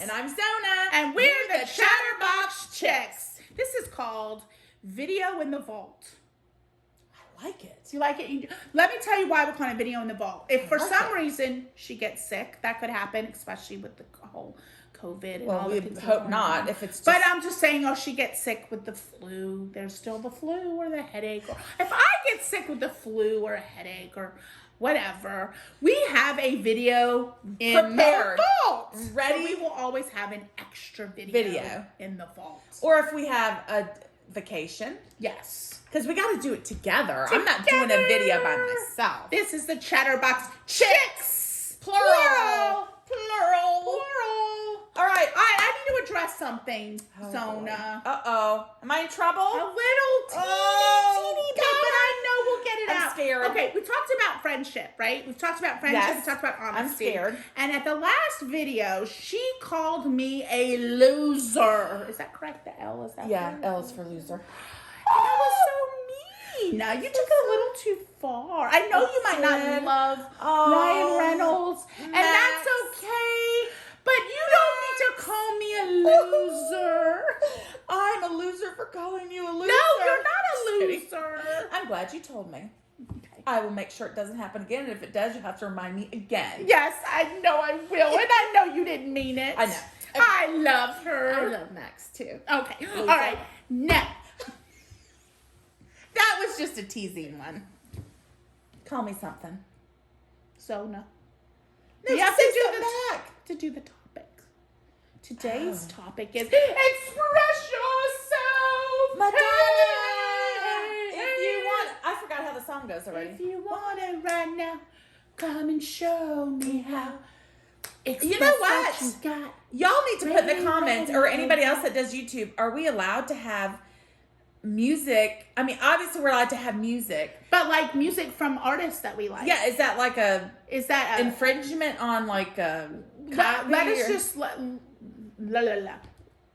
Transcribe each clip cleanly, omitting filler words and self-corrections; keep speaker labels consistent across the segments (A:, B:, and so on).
A: And I'm Zona.
B: And we're the Chatterbox Chicks. This is called Video in the Vault.
A: I like it.
B: Do you like it? Let me tell you why we're calling it Video in the Vault. If for some reason she gets sick, that could happen, especially with the whole COVID and all
A: we
B: the things.
A: hope not. If it's just...
B: But I'm just saying, she gets sick with the flu. There's still the flu or the headache. Or if I get sick with the flu or a headache or whatever, we have a video in the vault.
A: Ready?
B: So we will always have an extra video in the vault.
A: Or if we have a vacation.
B: Yes.
A: Because we got to do it together. I'm not doing a video by myself.
B: This is the Chatterbox Chicks.
A: Plural. All right.
B: I need to address something, Zona.
A: Uh-oh. Am I in trouble?
B: A little teeny bit, but I know we'll get it out.
A: I'm scared.
B: Okay, we talked about friendship, right? We've talked about friendship.
A: Yes.
B: We talked about honesty.
A: I'm scared.
B: And at the last video, she called me a loser. Is that correct? The L is that?
A: Yeah, L is for loser.
B: That was so mean. You took it a little too far. I know you might not love Ryan Reynolds, and that's okay. But you don't need to call me a loser.
A: I'm a loser for calling you a loser.
B: No, you're not a loser.
A: I'm glad you told me.
B: Okay.
A: I will make sure it doesn't happen again. And if it does, you have to remind me again.
B: Yes, I know I will. And I know you didn't mean it.
A: I know.
B: I love her.
A: I love Max too.
B: Okay. All right. Now.
A: That was just a teasing one. Call me something.
B: Zona.
A: No,
B: you have
A: to
B: do the topics. Today's topic is express yourself.
A: Madonna.
B: Hey,
A: If you want, I forgot how the song goes already.
B: If you want it right now, come and show me how.
A: You know what?
B: You got.
A: Y'all need to put in the comments, or anybody else that does YouTube, are we allowed to have music? I mean, obviously we're allowed to have music,
B: but like music from artists that we like.
A: Yeah, is that like a infringement on like a copy?
B: Let us just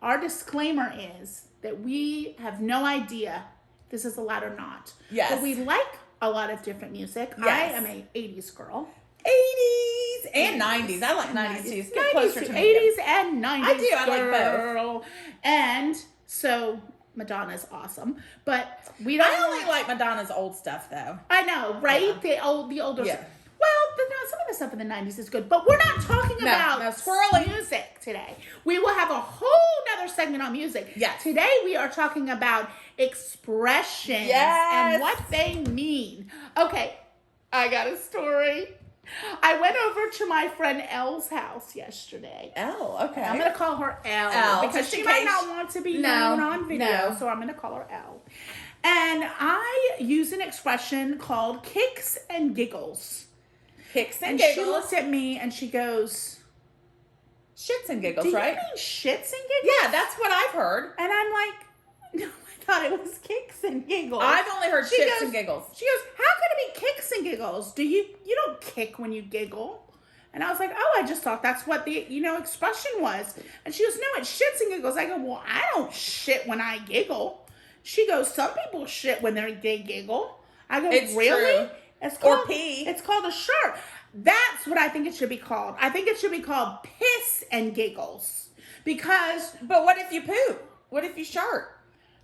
B: our disclaimer is that we have no idea if this is allowed or not.
A: Yes.
B: But we like a lot of different music.
A: Yes.
B: I am a 80s girl.
A: 80s and 90s. I like 90s too. It's get closer to me.
B: 80s and 90s.
A: I do. I like
B: both. And so Madonna's awesome, but we don't.
A: I only like Madonna's old stuff though.
B: I know, right? Yeah. The older.
A: Yeah.
B: Stuff. Well, some of the stuff in the 90s is good, but we're not talking about
A: swirling
B: music today. We will have a whole nother segment on music.
A: Yes.
B: Today we are talking about expressions and what they mean. Okay, I got a story. I went over to my friend Elle's house yesterday.
A: Elle, okay.
B: I'm going to call her Elle because she might not want to be known on video, so I'm going to call her Elle. And I use an expression called kicks and giggles.
A: Kicks and giggles.
B: She looks at me and she goes,
A: shits and giggles,
B: do you
A: right?
B: mean shits and giggles?
A: Yeah, that's what I've heard.
B: And I'm like, no, I thought it was kicks and giggles.
A: I've only heard shits and giggles.
B: She goes, how could it be kicks and giggles? You don't kick when you giggle. And I was like, oh, I just thought that's what the, expression was. And she goes, no, it's shits and giggles. I go, well, I don't shit when I giggle. She goes, some people shit when they giggle. I go,
A: it's
B: really?
A: True.
B: It's called,
A: or pee.
B: It's called a shirt. That's what I think it should be called. I think it should be called piss and giggles. Because...
A: But what if you poop? What if you shart?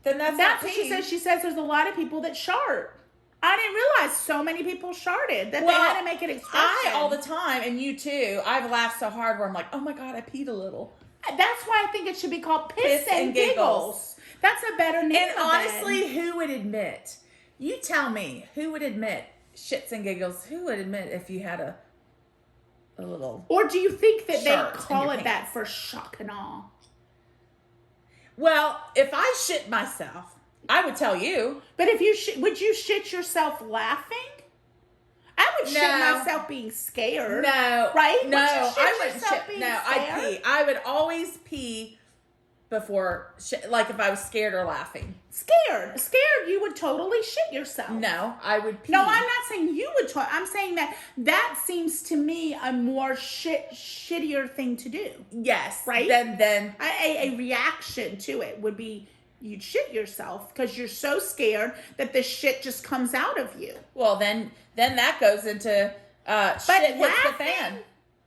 A: Then that's
B: what she says. She says there's a lot of people that shart. I didn't realize so many people sharted that they had to make an expression.
A: I, all the time, and you too, I've laughed so hard where I'm like, oh my God, I peed a little.
B: That's why I think it should be called piss and giggles. That's a better name.
A: And honestly, who would admit? You tell me, who would admit shits and giggles? Who would admit if you had a little?
B: Or do you think that they call it that for shock and awe?
A: Well, if I shit myself, I would tell you.
B: But if you would you shit yourself laughing? I would shit myself being scared.
A: No,
B: right?
A: No,
B: I
A: wouldn't shit. No, I'd pee. I would always pee before, like if I was scared or laughing. Scared,
B: you would totally shit yourself.
A: No, I would pee.
B: No, I'm not saying you would. I'm saying that seems to me a more shittier thing to do.
A: Yes,
B: right.
A: Then
B: a reaction to it would be you'd shit yourself because you're so scared that the shit just comes out of you.
A: Well, then that goes into shit hits the fan.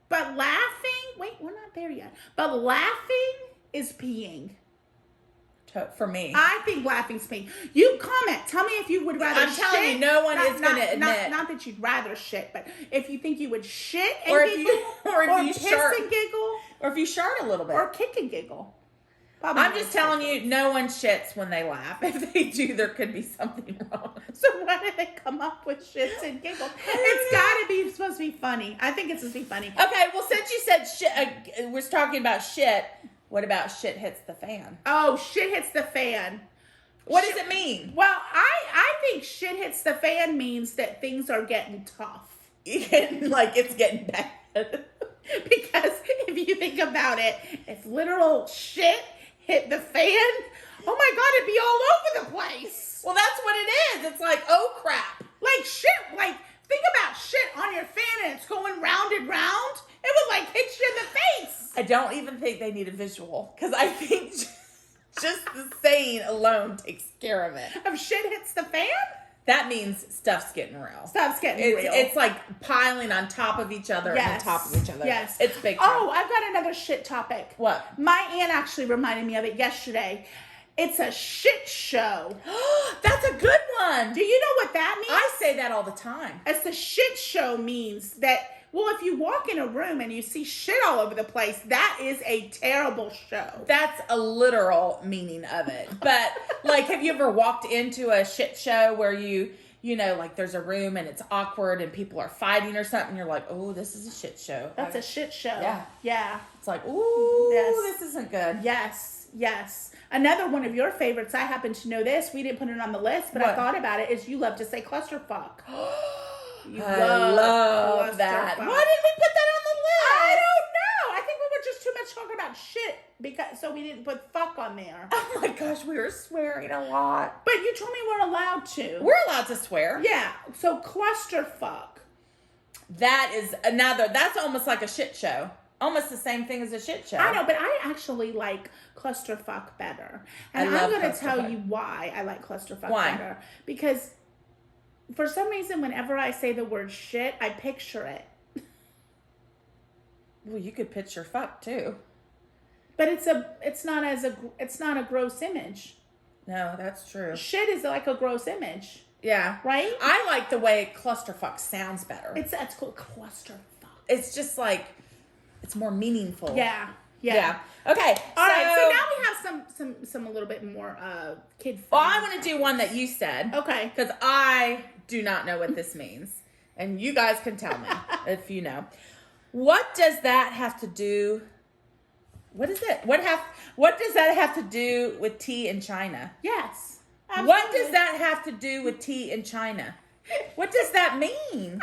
B: But laughing, wait, we're not there yet. But laughing is peeing.
A: For me.
B: I think laughing's peeing. You comment. Tell me if you would rather
A: I'm
B: shit.
A: telling you, no one is going to admit.
B: Not that you'd rather shit, but if you think you would shit and
A: or
B: giggle,
A: or if you
B: piss
A: shart,
B: and giggle,
A: or if you shart a little bit.
B: or kick and giggle. Probably
A: I'm just telling you, no one shits when they laugh. If they do, there could be something wrong.
B: So why did they come up with shits and giggles? It's got to be supposed to be funny. I think it's supposed to be funny.
A: Okay, well, since you said shit, we're talking about shit. What about shit hits the fan?
B: Oh, shit hits the fan.
A: What does it mean?
B: Well, I think shit hits the fan means that things are getting tough.
A: Like it's getting bad.
B: Because if you think about it, if literal shit hit the fan, oh my God, it'd be all over the place.
A: Well, that's what it is. It's like, oh crap.
B: Like shit, like think about shit on your fan and it's going round and round. It would like hit you in the face.
A: I don't even think they need a visual because I think just the saying alone takes care of it.
B: If shit hits the fan?
A: That means stuff's getting real.
B: Stuff's getting real.
A: It's like piling on top of each other and on top of each other.
B: Yes.
A: It's big time.
B: Oh, I've got another shit topic.
A: What?
B: My aunt actually reminded me of it yesterday. It's a shit show.
A: That's a good one.
B: Do you know what that means?
A: I say that all the time.
B: As the shit show means that, well, if you walk in a room and you see shit all over the place, that is a terrible show.
A: That's a literal meaning of it. But, like, have you ever walked into a shit show where you know, like there's a room and it's awkward and people are fighting or something? You're like, oh, this is a shit show.
B: That's a shit show.
A: Yeah.
B: Yeah.
A: It's like, ooh,
B: Yes.
A: this isn't good.
B: Yes. Yes. Another one of your favorites, I happen to know this. We didn't put it on the list, but I
A: What?
B: thought about it, is you love to say clusterfuck. You
A: I love that.
B: clusterfuck.
A: Why did we put that on the list?
B: I don't know. I think we were just too much talking about shit so we didn't put fuck on there.
A: Oh my gosh, we were swearing a lot.
B: But you told me we're allowed to.
A: We're allowed to swear.
B: Yeah. So clusterfuck.
A: That is that's almost like a shit show. Almost the same thing as a shit show.
B: I know, but I actually like clusterfuck better. And
A: I love
B: I'm going to tell
A: clusterfuck.
B: you why I like clusterfuck
A: Why?
B: better. Because for some reason, whenever I say the word shit, I picture it.
A: Well, you could picture fuck too.
B: But it's not a gross image.
A: No, that's true.
B: Shit is like a gross image,
A: Yeah.
B: right?
A: I like the way clusterfuck sounds better.
B: It's called clusterfuck.
A: It's just like, it's more meaningful.
B: Yeah.
A: Yeah. Okay.
B: All right. So now we have some a little bit more kid fun.
A: Well, I want to do one that you said.
B: Okay.
A: Because I do not know what this means. And you guys can tell me if you know. What does that have to do? What is it? What does that have to do with tea in China?
B: Yes.
A: What does that have to do with tea in China? What does that mean?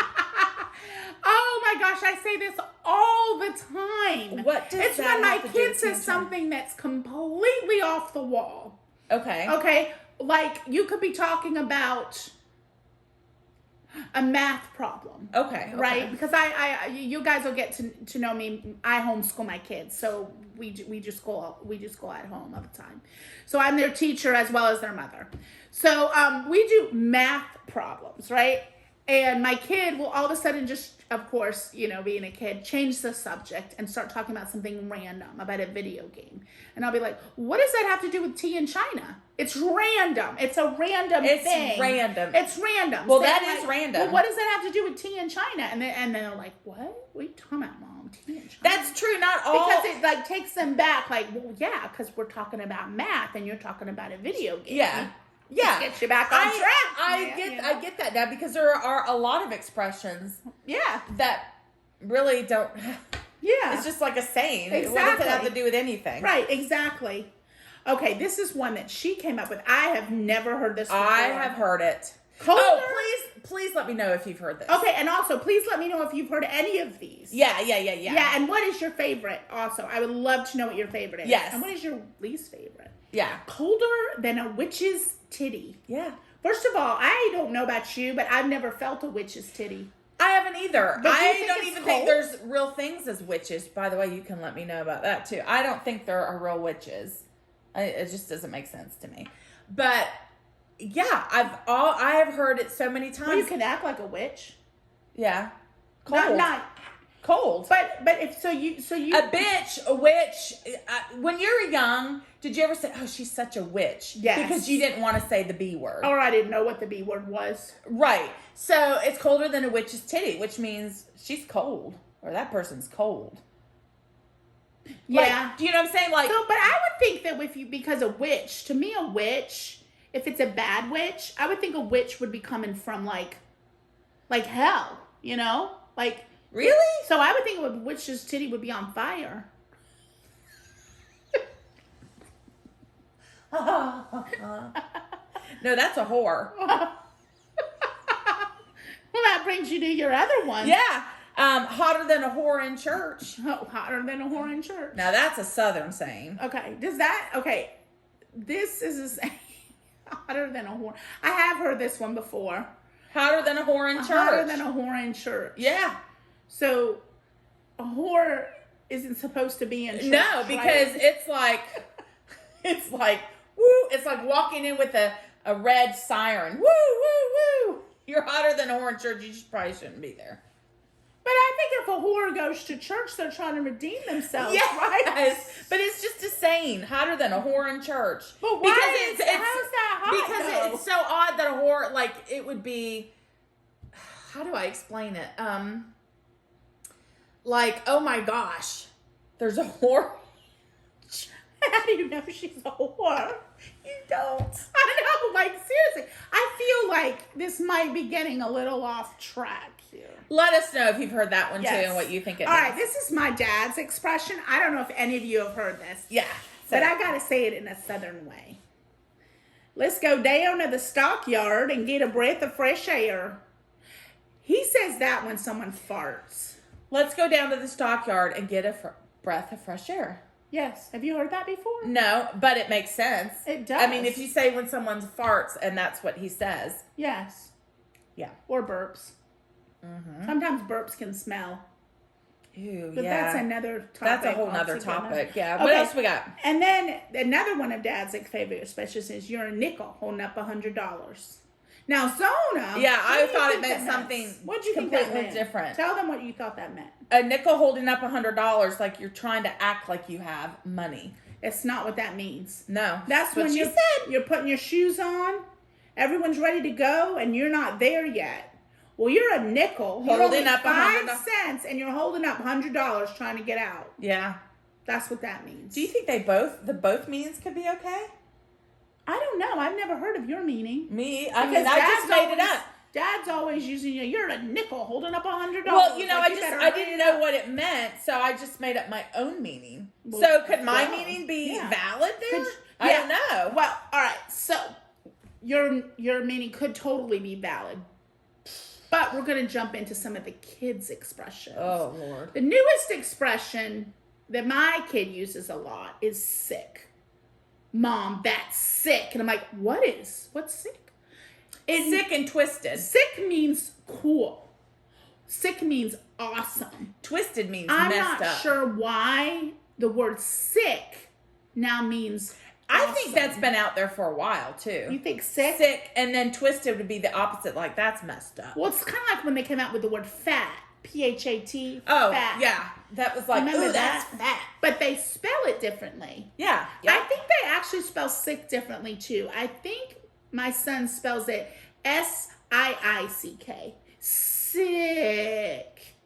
B: Oh my gosh, I say this all the time.
A: What does
B: it's
A: that
B: when my
A: have to do
B: kid
A: with
B: says
A: China?
B: something that's completely off the wall.
A: Okay.
B: Okay? Like you could be talking about a math problem.
A: Okay.
B: Right? Because you guys will get to know me. I homeschool my kids, so we just go at home all the time. So I'm their teacher as well as their mother. So we do math problems, right? And my kid will all of a sudden just, of course, you know, being a kid, change the subject and start talking about something random, about a video game. And I'll be like, what does that have to do with tea in China? It's random. It's a random thing.
A: It's random.
B: It's random.
A: Well,
B: So
A: that
B: I'm
A: is
B: like,
A: random.
B: Well, what does that have to do with tea in China? And then they're like, what? What are you talking about, Mom? Tea in China?
A: That's true. Not all.
B: Because it like takes them back. Like, well, yeah, because we're talking about math and you're talking about a video game.
A: Yeah. Yeah.
B: Get you back on track.
A: I get that now because there are a lot of expressions
B: Yeah.
A: that really don't.
B: Yeah.
A: It's just like a saying.
B: Exactly.
A: What does it have to do with anything?
B: Right, exactly. Okay, this is one that she came up with. I have never heard this before.
A: I have heard it.
B: Colder?
A: Oh, please let me know if you've heard this.
B: Okay, and also, please let me know if you've heard any of these.
A: Yeah.
B: Yeah, and what is your favorite also? I would love to know what your favorite is.
A: Yes.
B: And what is your least favorite?
A: Yeah.
B: Colder than a witch's titty.
A: Yeah.
B: First of all, I don't know about you, but I've never felt a witch's titty.
A: I haven't either.
B: But do you
A: I
B: think
A: don't
B: it's
A: even
B: cold?
A: think there's real things as witches. By the way, you can let me know about that too. I don't think there are real witches. It just doesn't make sense to me. But yeah, I have heard it so many times.
B: Well, you can act like a witch.
A: Yeah. Cold.
B: Not
A: Cold.
B: But if so you
A: A bitch, a witch. When you were young, did you ever say, "Oh, she's such a witch"?
B: Yes.
A: Because you didn't want to say the B word.
B: or I didn't know what the B word was.
A: Right. So it's colder than a witch's titty, which means she's cold, or that person's cold.
B: Yeah.
A: Like, do you know what I'm saying? Like,
B: So, but I would think that because a witch, to me, a witch, if it's a bad witch, I would think a witch would be coming from like hell, you know? Like,
A: really?
B: so I would think a witch's titty would be on fire.
A: No, that's a whore.
B: Well, that brings you to your other one.
A: Yeah. Hotter than a whore in church.
B: Oh, hotter than a whore in church.
A: Now that's a Southern saying.
B: Okay. This is a saying. Hotter than a whore. I have heard this one before.
A: Hotter than a whore in church.
B: Hotter than a whore in church.
A: Yeah.
B: So, a whore isn't supposed to be in church.
A: No, because
B: right?
A: it's like, woo, it's like walking in with a red siren. Woo, woo, woo. You're hotter than a whore in church. You probably shouldn't be there.
B: But I think if a whore goes to church, they're trying to redeem themselves, right?
A: Yes, but it's just a saying, hotter than a whore in church.
B: But why
A: Because
B: how's that hot,
A: because
B: though?
A: it's so odd that a whore, like, it would be, how do I explain it? Like, oh my gosh, there's a whore.
B: How do you know she's a whore?
A: You don't.
B: I know, like, seriously. I feel like this might be getting a little off track here.
A: Let us know if you've heard that one too
B: Yes.
A: and what you think it
B: All
A: means.
B: right, this is my dad's expression. I don't know if any of you have heard this.
A: Yeah.
B: But I got to say it in a southern way. Let's go down to the stockyard and get a breath of fresh air. He says that when someone farts.
A: Let's go down to the stockyard and get a breath of fresh air.
B: Yes. Have you heard that before?
A: No, but it makes sense.
B: It does.
A: I mean, if you say when someone farts and that's what he says.
B: Yes.
A: Yeah.
B: Or burps.
A: Mm-hmm.
B: Sometimes burps can smell.
A: Ew,
B: But
A: yeah.
B: that's another topic.
A: That's a whole nother topic. Yeah. What else we got?
B: And then another one of Dad's favorite expressions is you're a nickel holding up $100. Now, Zona.
A: Yeah, I
B: what do you
A: thought it
B: think
A: meant
B: that
A: something
B: meant? What do you think that
A: completely
B: meant?
A: different.
B: Tell them what you thought that meant.
A: A nickel holding up $100, like you're trying to act like you have money.
B: It's not what that means.
A: No.
B: That's
A: what
B: when
A: she
B: you're,
A: said.
B: you're putting your shoes on, everyone's ready to go, and you're not there yet. Well, you're a nickel. You're
A: Holding
B: only
A: up
B: 5
A: $100.
B: cents, and you're holding up $100 trying to get out.
A: Yeah.
B: That's what that means.
A: Do you think the both meanings could be okay?
B: I don't know. I've never heard of your meaning.
A: Me?
B: Because
A: I just made it up.
B: Dad's always using you're a nickel holding up $100.
A: Well, you know,
B: Like,
A: I didn't know what it meant, so I just made up my own meaning.
B: Well,
A: so could my
B: yeah.
A: meaning be
B: Yeah.
A: valid there?
B: Could-
A: I
B: yeah.
A: don't know.
B: Well, all right. So your meaning could totally be valid. But we're going to jump into some of the kids' expressions.
A: Oh, Lord.
B: The newest expression that my kid uses a lot is sick. Mom, that's sick. And I'm like, what's sick?
A: Sick and twisted.
B: Sick means cool. Sick means awesome.
A: Twisted means
B: I'm
A: messed
B: not
A: up.
B: sure why the word sick now means
A: I
B: awesome.
A: think that's been out there for a while, too.
B: You think sick?
A: Sick, and then twisted would be the opposite, like that's messed up.
B: Well, it's kind of like when they came out with the word fat. P-H-A-T.
A: Oh,
B: fat.
A: yeah. That was like,
B: Remember
A: ooh, that's
B: that?
A: fat.
B: But they spell it differently.
A: Yeah.
B: I think they actually spell sick differently, too. I think my son spells it S-I-I-C-K. Sick.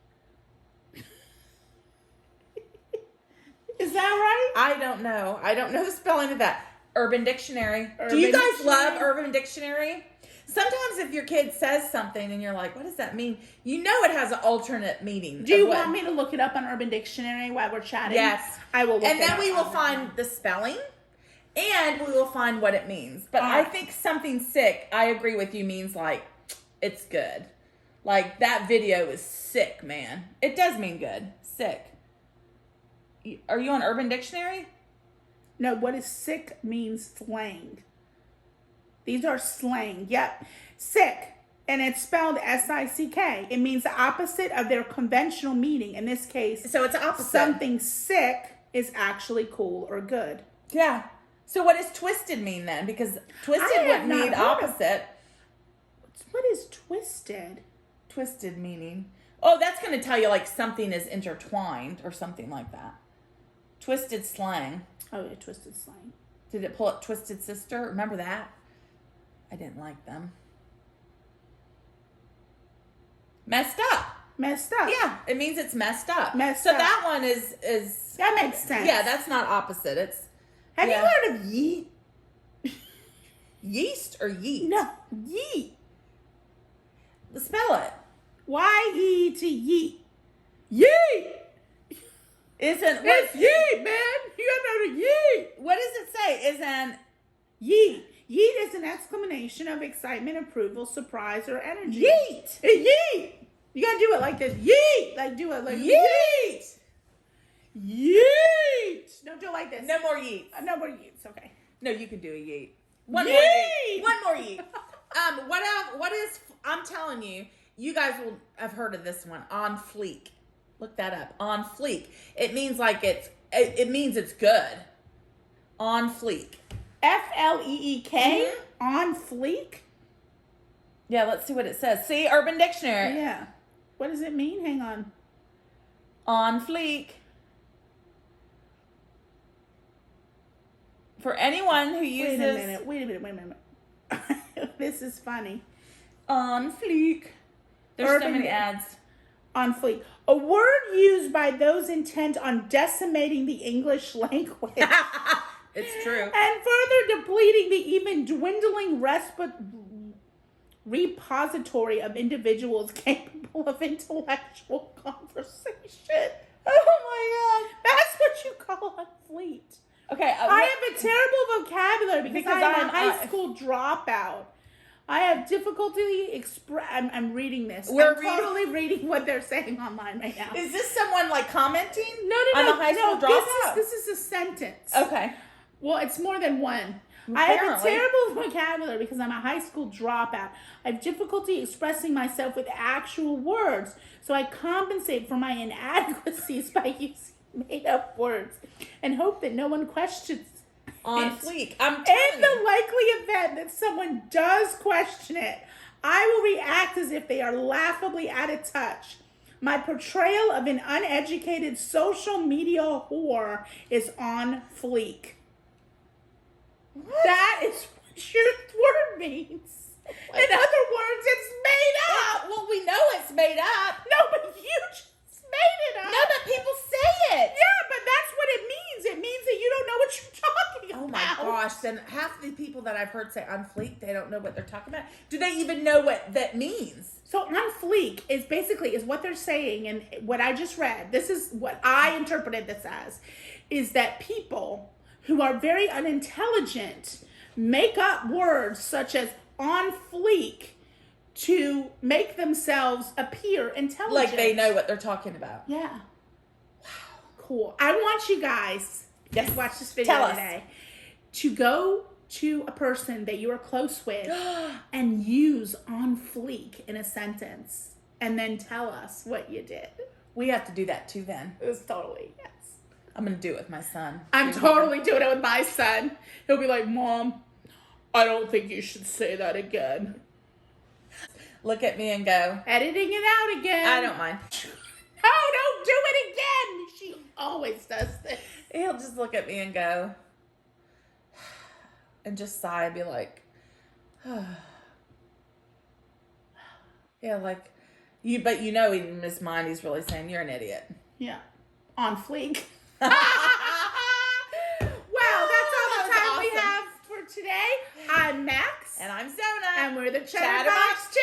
B: Is that right?
A: I don't know. I don't know the spelling of that. Urban Dictionary. Do you
B: Urban
A: guys
B: Dictionary?
A: love Urban Dictionary? Sometimes if your kid says something and you're like, what does that mean? You know it has an alternate meaning.
B: Do you want me to look it up on Urban Dictionary while we're chatting?
A: Yes.
B: I will look
A: And
B: it
A: then
B: up
A: we will
B: on
A: find the spelling and we will find what it means. But I
B: Alright.
A: think something sick, I agree with you, means like, it's good. Like, that video is sick, man. It does mean good. Sick. Are you on Urban Dictionary?
B: No, what is sick means slang. These are slang. Yep. Sick. And it's spelled S-I-C-K. It means the opposite of their conventional meaning. In this case,
A: So it's opposite.
B: something sick is actually cool or good.
A: Yeah. So what does twisted mean then? Because twisted
B: I have
A: would
B: not
A: mean
B: heard of-
A: opposite.
B: What is twisted?
A: Twisted meaning. Oh, that's going to tell you like something is intertwined or something like that. Twisted slang.
B: Oh, yeah, twisted slang.
A: Did it pull up Twisted Sister? Remember that? I didn't like them. Messed up.
B: Messed up.
A: Yeah, it means it's messed up.
B: Messed
A: so
B: up.
A: that one is
B: That makes sense.
A: Yeah, that's not opposite. It's
B: Have you heard of yeet?
A: Yeast or yeet?
B: No, yeet.
A: Spell it.
B: Y-E-T, yeet. Yeet.
A: Isn't
B: It's yeet, man. You gotta know the yeet.
A: What does it say? Isn't
B: Yeet. Yeet is an exclamation of excitement, approval, surprise, or energy.
A: yeet?
B: Yeet. You gotta do it like this. Yeet. Like do it like
A: Yeet.
B: Yeet. Don't do it like this.
A: No more yeets.
B: No more yeets. Okay.
A: No, you can do a yeet. One
B: Yeet.
A: more yeet. One more yeet. What is? I'm telling you, you guys will have heard of this one. On fleek. Look that up. On fleek. It means like it means it's good. On fleek.
B: F-L-E-E-K. On fleek.
A: Yeah, let's see what it says. See, Urban Dictionary.
B: Yeah. What does it mean? Hang on.
A: On fleek. For anyone who uses...
B: Wait a minute. This is funny.
A: On fleek. There's so many ads.
B: On fleek. A word used by those intent on decimating the English language.
A: It's true.
B: And further depleting the even dwindling repository of individuals capable of intellectual conversation. Oh my God. That's what you call on fleek.
A: Okay.
B: I have a terrible vocabulary because I'm a high
A: I'm
B: school dropout. I have difficulty I'm reading this.
A: We're
B: I'm totally reading what they're saying online right now.
A: Is this someone like commenting?
B: No.
A: I'm a high school dropout.
B: This is a sentence.
A: Okay.
B: Well, it's more than one.
A: Apparently.
B: I have a terrible vocabulary because I'm a high school dropout. I have difficulty expressing myself with actual words, so I compensate for my inadequacies by using made-up words and hope that no one questions
A: On
B: it.
A: fleek. I'm
B: In
A: telling
B: the
A: you.
B: likely event that someone does question it, I will react as if they are laughably out of touch. My portrayal of an uneducated social media whore is on fleek.
A: What?
B: That is what your word means. In other words, it's made up.
A: Well, we know it's made up.
B: No, but you just made it up.
A: No, but people say it.
B: Yeah, but that's what it means. It means that you don't know what you're talking
A: Oh
B: about.
A: my gosh, then half the people that I've heard say on fleek, they don't know what they're talking about. Do they even know what that means?
B: So on fleek is basically what they're saying, and what I just read, this is what I interpreted this as, is that people who are very unintelligent make up words such as on fleek to make themselves appear intelligent.
A: Like they know what they're talking about.
B: Yeah. Wow. Cool. I want you guys,
A: Yes.
B: watch this video
A: Tell us.
B: today, to go to a person that you are close with and use on fleek in a sentence, and then tell us what you did.
A: We have to do that too then.
B: It was totally, yes.
A: I'm going to do it with my son.
B: I'm totally doing it with my son. He'll be like, Mom, I don't think you should say that again.
A: Look at me and go,
B: Editing it out again.
A: I don't mind.
B: Oh, don't do it again. She always does this.
A: He'll just look at me and go, and just sigh and be like, yeah, like, but you know in his mind he's really saying, you're an idiot.
B: Yeah. On fleek. Well, that's all the time we
A: awesome.
B: have for today. I'm Max.
A: And I'm Zona.
B: And we're the
A: Chatterbox
B: Chatterbox